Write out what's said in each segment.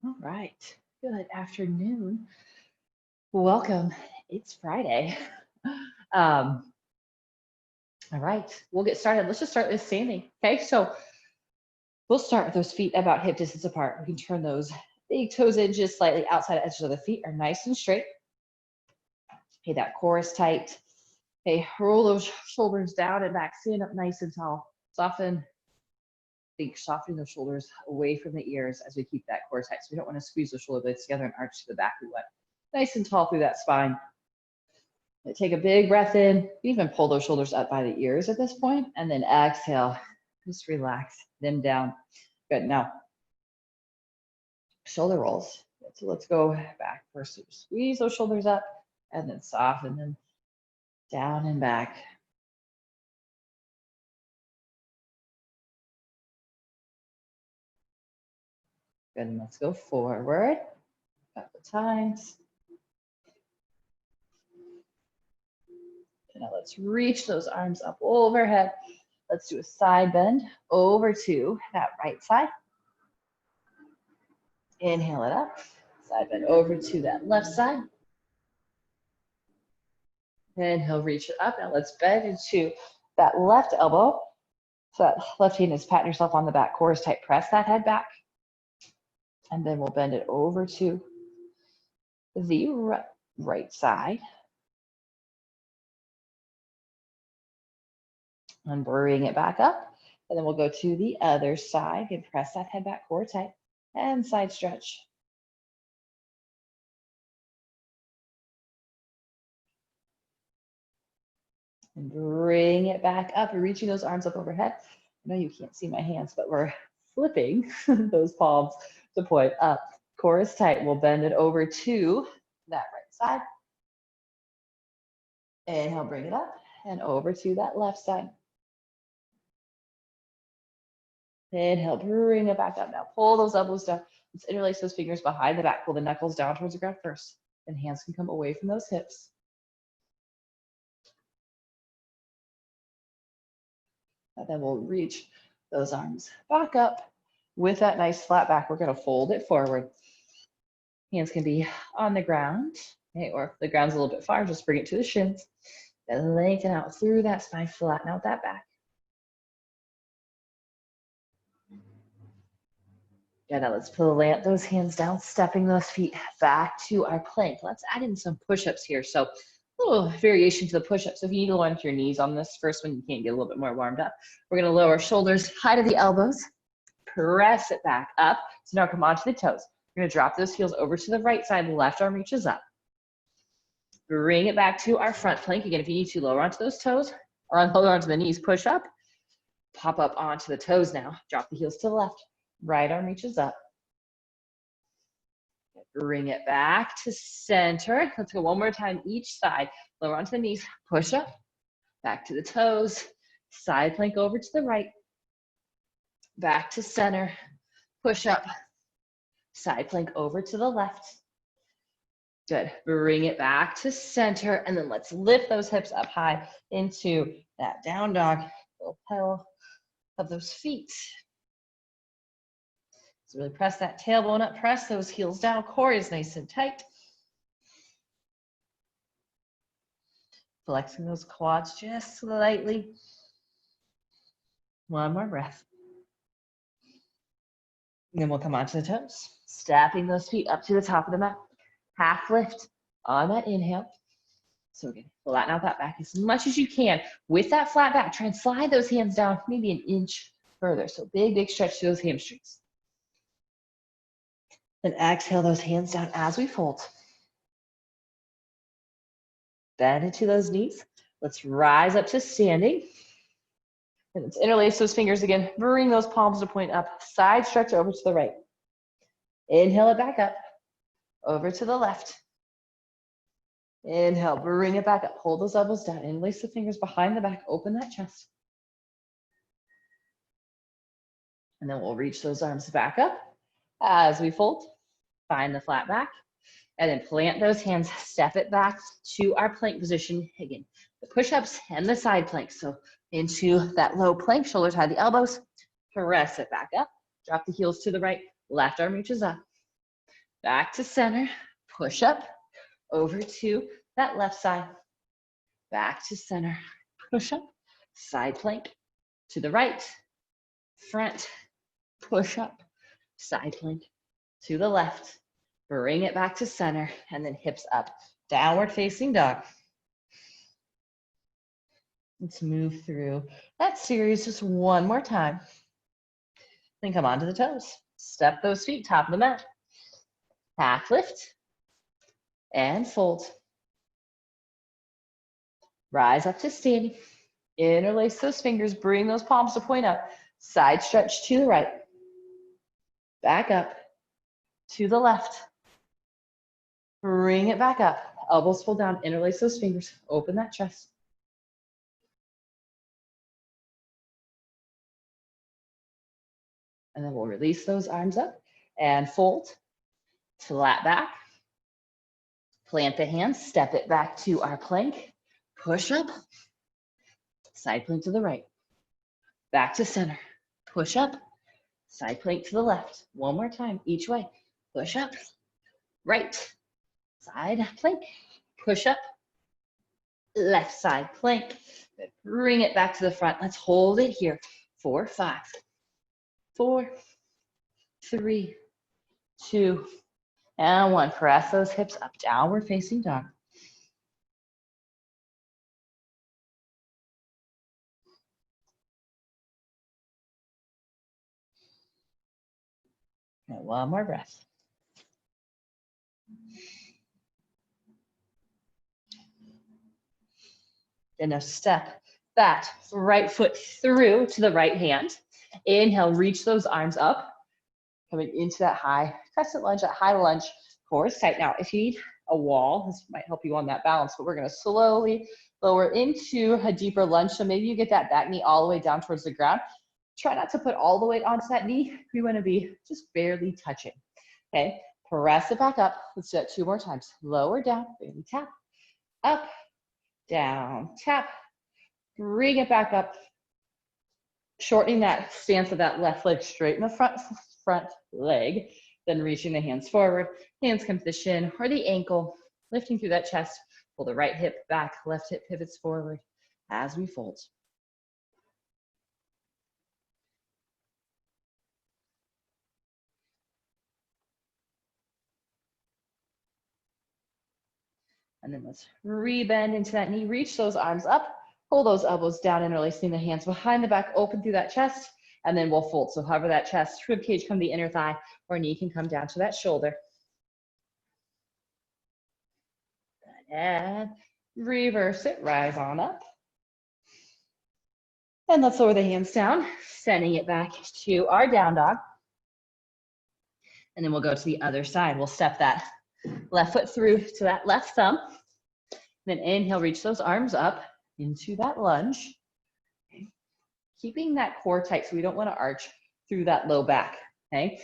All right. Good afternoon. Welcome. It's Friday. Um, all right. We'll get started. Let's just start with standing. Okay. So we'll start with those feet about hip distance apart. We can turn those big toes in just slightly outside edges of the feet are nice and straight. Okay. That core is tight. Okay. Roll those shoulders down and back. Stand up nice and tall. Softening those shoulders away from the ears as we keep that core tight. So we don't want to squeeze the shoulder blades together and arch to the back. We want nice and tall through that spine. Take a big breath in. Even pull those shoulders up by the ears at this point, and then exhale. Just relax them down. Good. Now, shoulder rolls. So let's go back first. So squeeze those shoulders up, and then soften them down and back. Good. And let's go forward a couple times. Now let's reach those arms up overhead. Let's do a side bend over to that right side. Inhale it up. Side bend over to that left side. Inhale, reach it up. Now let's bend into that left elbow. So that left hand is patting yourself on the back. Core is tight. Press that head back. And then we'll bend it over to the right side. And bring it back up. And then we'll go to the other side and press that head back, core tight, and side stretch. And bring it back up. We're reaching those arms up overhead. I know you can't see my hands, but we're flipping those palms to point up. Core is tight. We'll bend it over to that right side. Inhale, bring it up, and over to that left side. Inhale, bring it back up. Now pull those elbows down. Let's interlace those fingers behind the back. Pull the knuckles down towards the ground first. Then hands can come away from those hips. And then we'll reach those arms back up with that nice flat back. We're going to fold it forward. Hands can be on the ground, okay, or if the ground's a little bit far, just bring it to the shins. Then lengthen out through that spine, flatten out that back. Yeah, now let's plant those hands down, stepping those feet back to our plank. Let's add in some push-ups here. So a little variation to the push-ups. So if you need to launch your knees on this first one, you can't get a little bit more warmed up. We're gonna lower shoulders high to the elbows, press it back up. So now come onto the toes. You're gonna drop those heels over to the right side, left arm reaches up. Bring it back to our front plank. Again, if you need to, lower onto those toes or lower onto the knees, push up, pop up onto the toes now. Drop the heels to the left. Right arm reaches up. Bring it back to center. Let's go one more time each side. Lower onto the knees, push up, back to the toes, side plank over to the right, back to center, push up, side plank over to the left. Good. Bring it back to center, and then let's lift those hips up high into that down dog, lapel of those feet. So really press that tailbone up, press those heels down, core is nice and tight. Flexing those quads just slightly. One more breath. And then we'll come onto the toes, stepping those feet up to the top of the mat. Half lift on that inhale. So again, flatten out that back as much as you can. With that flat back, try and slide those hands down maybe an inch further. So big stretch to those hamstrings. Then exhale those hands down as we fold. Bend into those knees. Let's rise up to standing. And let's interlace those fingers again. Bring those palms to point up. Side stretch over to the right. Inhale it back up. Over to the left. Inhale, bring it back up. Hold those elbows down. Interlace the fingers behind the back. Open that chest. And then we'll reach those arms back up as we fold. Find the flat back. And then plant those hands. Step it back to our plank position. Again, the push-ups and the side planks. So into that low plank, shoulders high the elbows. Press it back up. Drop the heels to the right. Left arm reaches up. back to center, push up, over to that left side, back to center, push up, side plank, to the right, front, push up, side plank, to the left, bring it back to center, and then hips up, downward facing dog. Let's move through that series just one more time. Then come onto the toes. Step those feet, top of the mat. Half lift and fold. Rise up to standing. Interlace those fingers, bring those palms to point up. Side stretch to the right. Back up to the left. Bring it back up. Elbows pull down, interlace those fingers, open that chest. And then we'll release those arms up and fold, flat back. Plant the hands, step it back to our plank, push up, side plank to the right, back to center, push up, side plank to the left. One more time, each way, push up, right, side plank, push up, left side plank, bring it back to the front. Let's hold it here. 4, 5, 4, 3, 2, and 1. Press those hips up, downward facing dog. And one more breath. And now step that right foot through to the right hand. Inhale, reach those arms up, coming into that high crescent lunge, that high lunge, core is tight. Now, if you need a wall, this might help you on that balance, but we're gonna slowly lower into a deeper lunge. So maybe you get that back knee all the way down towards the ground. Try not to put all the weight onto that knee. We wanna be just barely touching, okay? Press it back up. Let's do that 2 more times. Lower down, baby tap, up, down, tap, bring it back up. Shortening that stance of that left leg, straighten the front leg, then reaching the hands forward. Hands come to the shin or the ankle, lifting through that chest. Pull the right hip back, left hip pivots forward as we fold. And then let's rebend into that knee, reach those arms up, pull those elbows down, interlacing the hands behind the back, open through that chest, and then we'll fold. So hover that chest, rib cage come to the inner thigh, or knee can come down to that shoulder. And reverse it, rise on up. And let's lower the hands down, sending it back to our down dog. And then we'll go to the other side. We'll step that left foot through to that left thumb. Then inhale, reach those arms up into that lunge. Okay. Keeping that core tight so we don't want to arch through that low back, okay?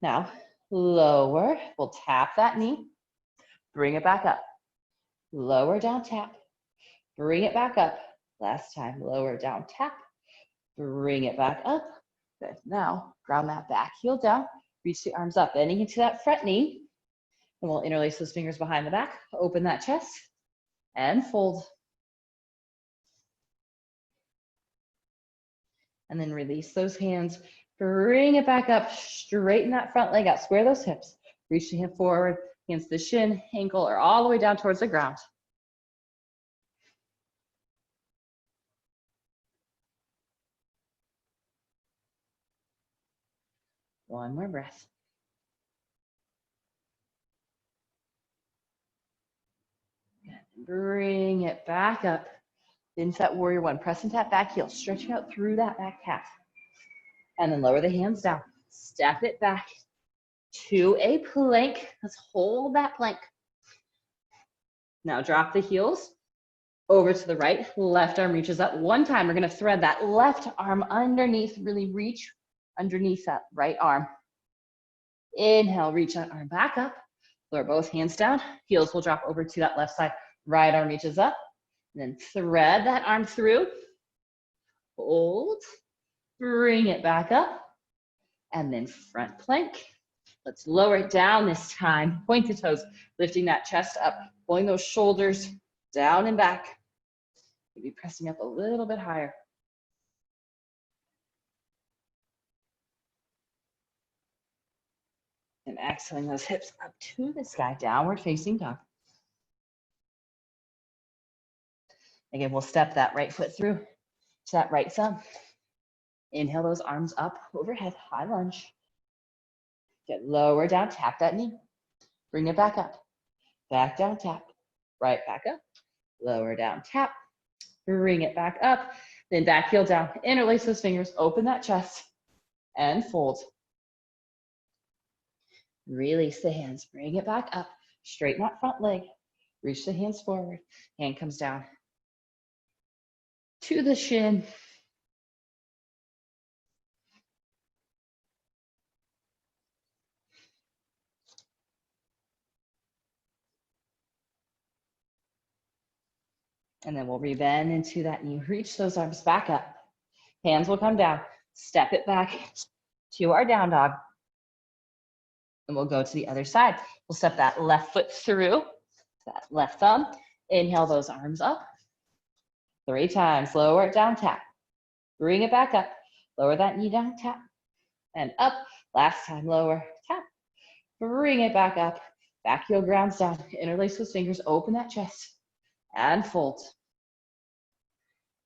Now, lower, we'll tap that knee, bring it back up. Lower, down, tap, bring it back up. Last time, lower, down, tap, bring it back up. Good, now ground that back heel down, reach the arms up, bending into that front knee, and we'll interlace those fingers behind the back, open that chest, and fold. And then release those hands, bring it back up, straighten that front leg out, square those hips, reach the hip forward, hands to the shin, ankle, or all the way down towards the ground. One more breath. Good. Bring it back up into that warrior one. Press into that back heel, stretching out through that back calf. And then lower the hands down. Step it back to a plank. Let's hold that plank. Now drop the heels over to the right. Left arm reaches up. One time, we're gonna thread that left arm underneath, really reach underneath that right arm. Inhale, reach that arm back up. Lower both hands down. Heels will drop over to that left side. Right arm reaches up. And then thread that arm through. Hold. Bring it back up. And then front plank. Let's lower it down this time. Point the toes, lifting that chest up, pulling those shoulders down and back. Maybe pressing up a little bit higher. And exhaling those hips up to the sky, downward facing dog. Again, we'll step that right foot through to that right thumb. Inhale those arms up overhead, high lunge. Get lower down, tap that knee. Bring it back up. Back down, tap. Right back up. Lower down, tap. Bring it back up. Then back heel down. Interlace those fingers, open that chest, and fold. Release the hands, bring it back up. Straighten that front leg. Reach the hands forward. Hand comes down to the shin. And then we'll rebend into that knee. Reach those arms back up. Hands will come down. Step it back to our down dog. And we'll go to the other side. We'll step that left foot through, that left thumb. Inhale those arms up. 3 times. Lower it down, tap. Bring it back up. Lower that knee down, tap. And up. Last time, lower, tap. Bring it back up. Back heel grounds down. Interlace those fingers. Open that chest. And fold.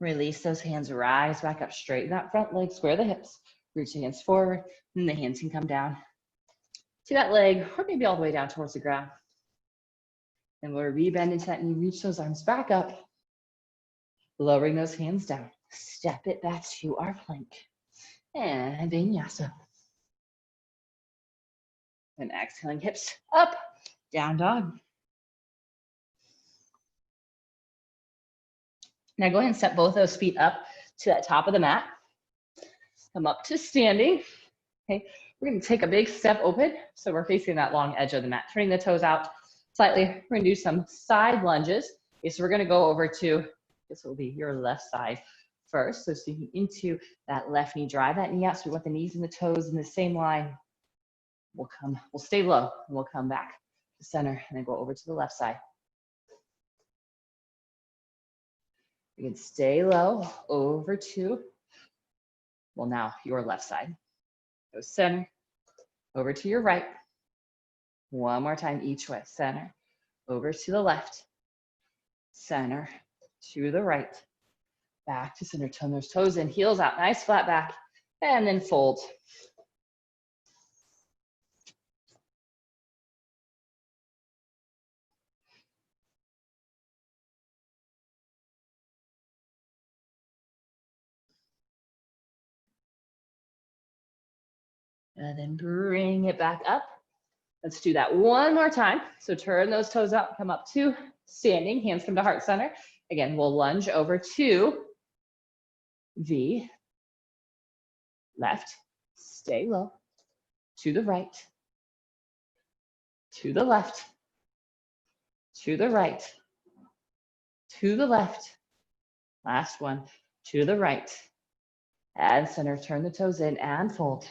Release those hands. Rise back up. Straighten that front leg. Square the hips. Reach the hands forward. And the hands can come down to that leg, or maybe all the way down towards the ground. And we'll rebend into that knee. Reach those arms back up. Lowering those hands down. Step it back to our plank. And vinyasa. And exhaling, hips up, down dog. Now go ahead and step both those feet up to that top of the mat. Come up to standing. Okay, we're gonna take a big step open. So we're facing that long edge of the mat, turning the toes out slightly. We're gonna do some side lunges. Okay, so we're gonna go over to, this will be your left side first. So sinking into that left knee, drive that knee out. So we want the knees and the toes in the same line. We'll stay low, and we'll come back to center and then go over to the left side. You can stay low, over to, well now, your left side. Go center, over to your right. One more time each way, center, over to the left, center, to the right, back to center, turn those toes in, heels out, nice flat back, and then fold. And then bring it back up. Let's do that one more time. So turn those toes up, come up to standing, hands come to heart center. Again, we'll lunge over to the left, stay low, to the right, to the left, to the right, to the left. Last one, to the right, and center, turn the toes in and fold.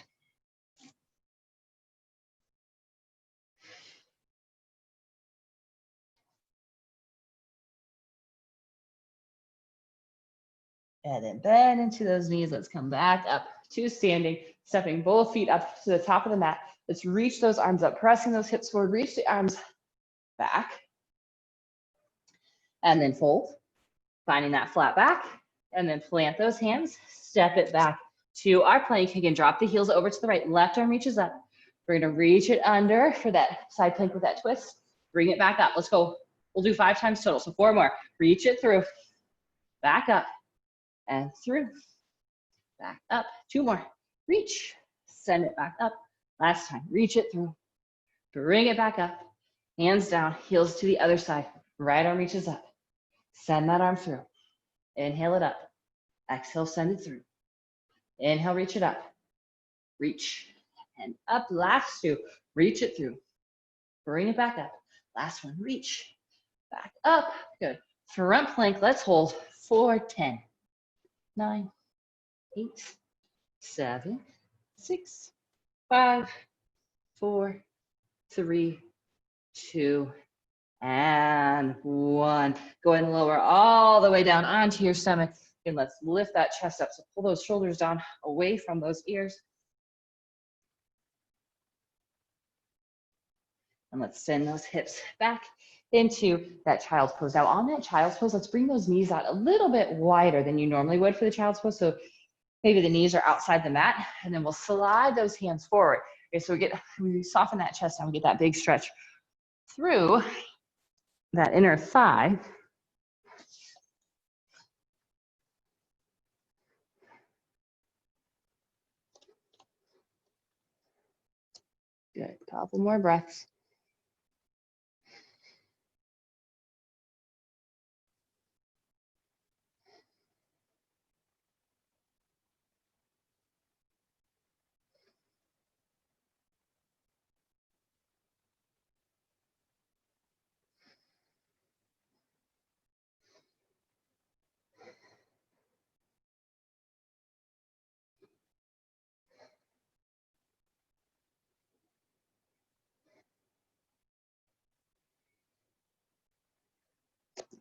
And then bend into those knees. Let's come back up to standing, stepping both feet up to the top of the mat. Let's reach those arms up, pressing those hips forward, reach the arms back. And then fold, finding that flat back, and then plant those hands, step it back to our plank. Again, drop the heels over to the right, left arm reaches up. We're gonna reach it under for that side plank with that twist. Bring it back up, let's go. We'll do 5 times total, so 4 more. Reach it through, back up, and through, back up, 2 more. Reach, send it back up. Last time, reach it through, bring it back up, hands down, heels to the other side. Right arm reaches up, send that arm through. Inhale it up, exhale, send it through. Inhale, reach it up, reach, and up. Last 2, reach it through, bring it back up. Last one, reach, back up, good. Front plank, let's hold for 10, 9, 8, 7, 6, 5, 4, 3, 2, and 1. Go ahead and lower all the way down onto your stomach. And let's lift that chest up. So pull those shoulders down away from those ears. And let's send those hips back into that child's pose. Now on that child's pose, let's bring those knees out a little bit wider than you normally would for the child's pose. So maybe the knees are outside the mat, and then we'll slide those hands forward. Okay, so we soften that chest down, we get that big stretch through that inner thigh. Good, couple more breaths.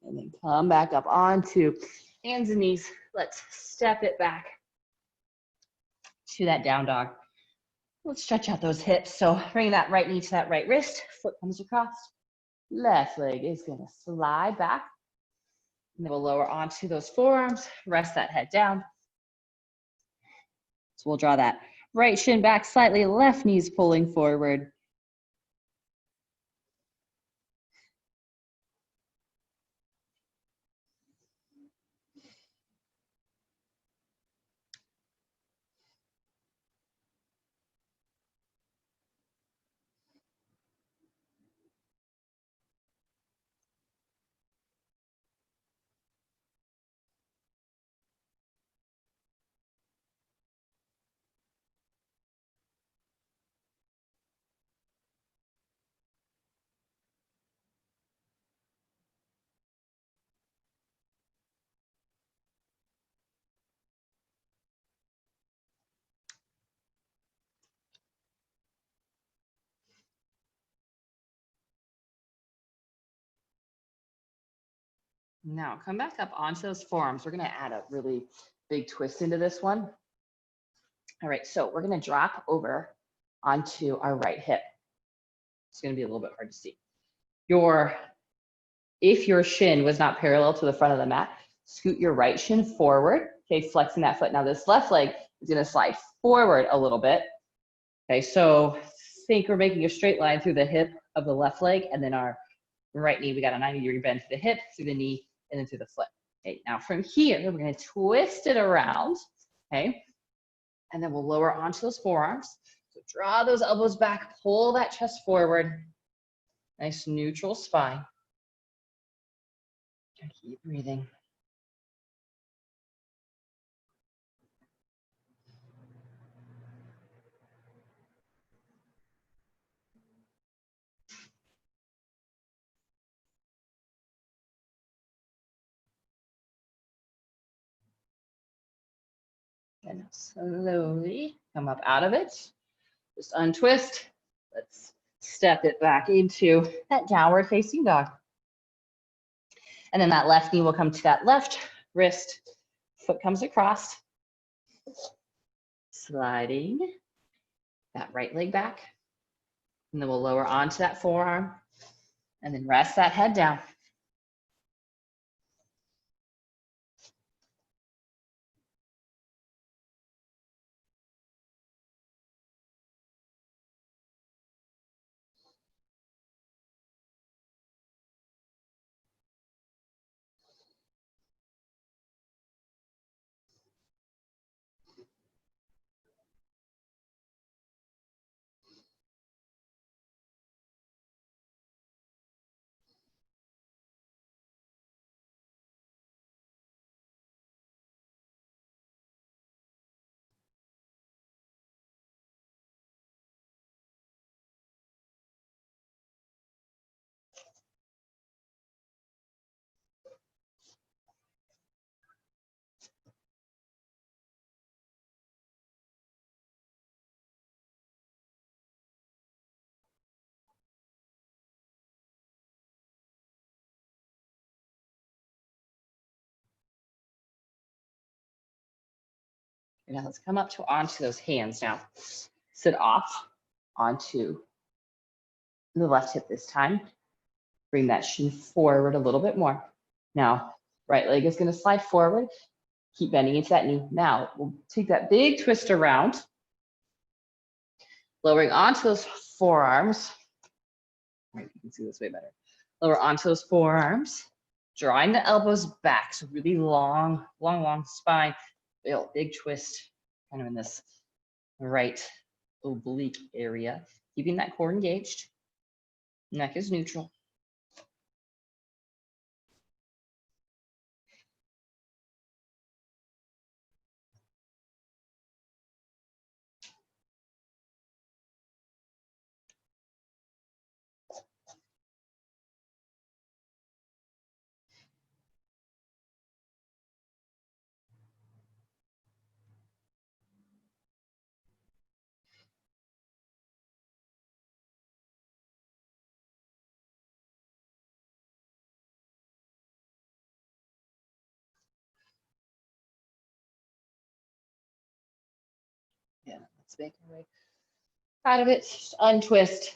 And then come back up onto hands and knees. Let's step it back to that down dog. Let's stretch out those hips. So bring that right knee to that right wrist. Foot comes across. Left leg is going to slide back. And then we'll lower onto those forearms. Rest that head down. So we'll draw that right shin back slightly. Left knee's pulling forward. Now come back up onto those forearms. We're going to add a really big twist into this one. All right, so we're going to drop over onto our right hip. It's going to be a little bit hard to see. If your shin was not parallel to the front of the mat, scoot your right shin forward, okay, flexing that foot. Now this left leg is going to slide forward a little bit. Okay, so think we're making a straight line through the hip of the left leg, and then our right knee, we got a 90-degree bend through the hip, through the knee, and then through the foot. Okay, now from here, we're going to twist it around, okay, and then we'll lower onto those forearms. So draw those elbows back, pull that chest forward. Nice neutral spine. And keep breathing. And slowly come up out of it. Just untwist. Let's step it back into that downward facing dog. And then that left knee will come to that left wrist. Foot comes across. Sliding that right leg back. And then we'll lower onto that forearm. And then rest that head down. Now let's come up to onto those hands now. Sit off onto the left hip this time. Bring that shin forward a little bit more. Now, right leg is going to slide forward. Keep bending into that knee. Now, we'll take that big twist around, lowering onto those forearms. Right, you can see this way better. Lower onto those forearms, drawing the elbows back. So really long, long spine. Big twist, kind of in this right oblique area. Keeping that core engaged. Neck is neutral. Yeah, let's make our way out of it. Just untwist.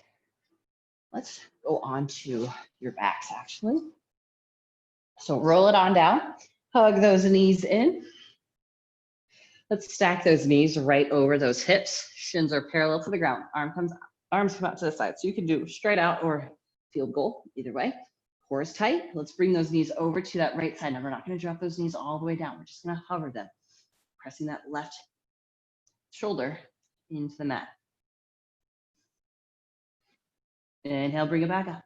Let's go on to your backs actually. So roll it on down. Hug those knees in. Let's stack those knees right over those hips. Shins are parallel to the ground. Arms come out to the side. So you can do straight out or field goal, either way. Core is tight. Let's bring those knees over to that right side. Now we're not going to drop those knees all the way down. We're just going to hover them, pressing that left shoulder into the mat. Inhale, bring it back up.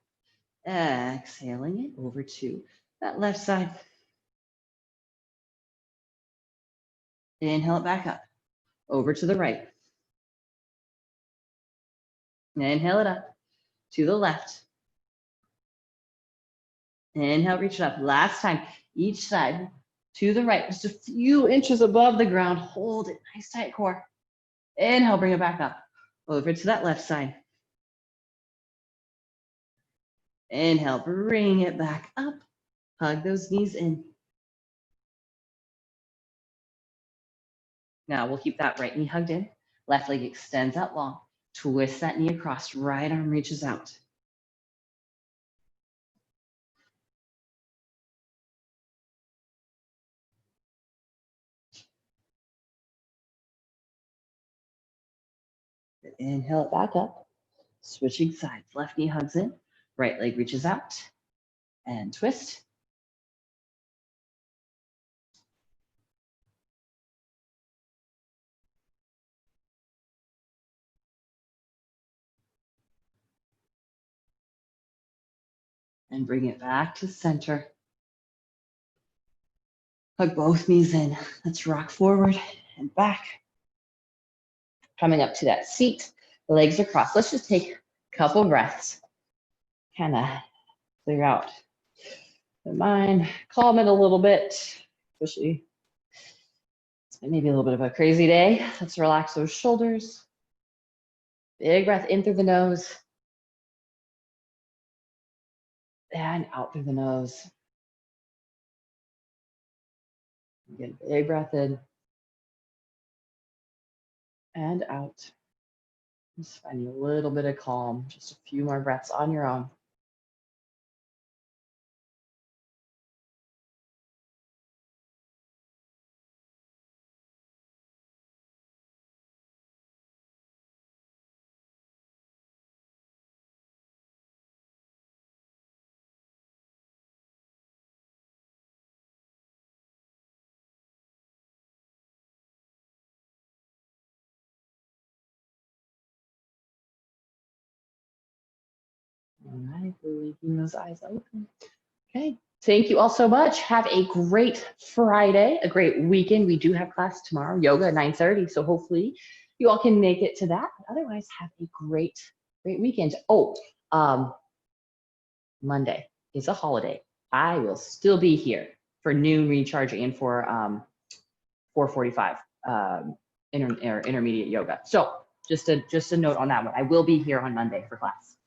Exhaling it over to that left side. Inhale it back up, over to the right. Inhale it up, to the left. Inhale, reach it up. Last time, each side, to the right, just a few inches above the ground. Hold it, nice tight core. Inhale, bring it back up, over to that left side. Inhale, bring it back up. Hug those knees in. Now we'll keep that right knee hugged in. Left leg extends out long. Twist that knee across. Right arm reaches out. Inhale it back up. Switching sides. Left knee hugs in. Right leg reaches out. And twist. And bring it back to center. Hug both knees in. Let's rock forward and back. Coming up to that seat, legs are crossed. Let's just take a couple breaths. Kind of clear out the mind, calm it a little bit, especially it's been maybe a little bit of a crazy day. Let's relax those shoulders. Big breath in through the nose and out through the nose. Again, big breath in and out. Just finding a little bit of calm, just a few more breaths on your own. All right, we're leaving those eyes open. Okay, thank you all so much. Have a great Friday, a great weekend. We do have class tomorrow, yoga at 9:30, so hopefully you all can make it to that. Otherwise, have a great weekend. Oh, Monday is a holiday. I will still be here for noon recharge and for 4:45 intermediate yoga. So just a note on that one. I will be here on Monday for class.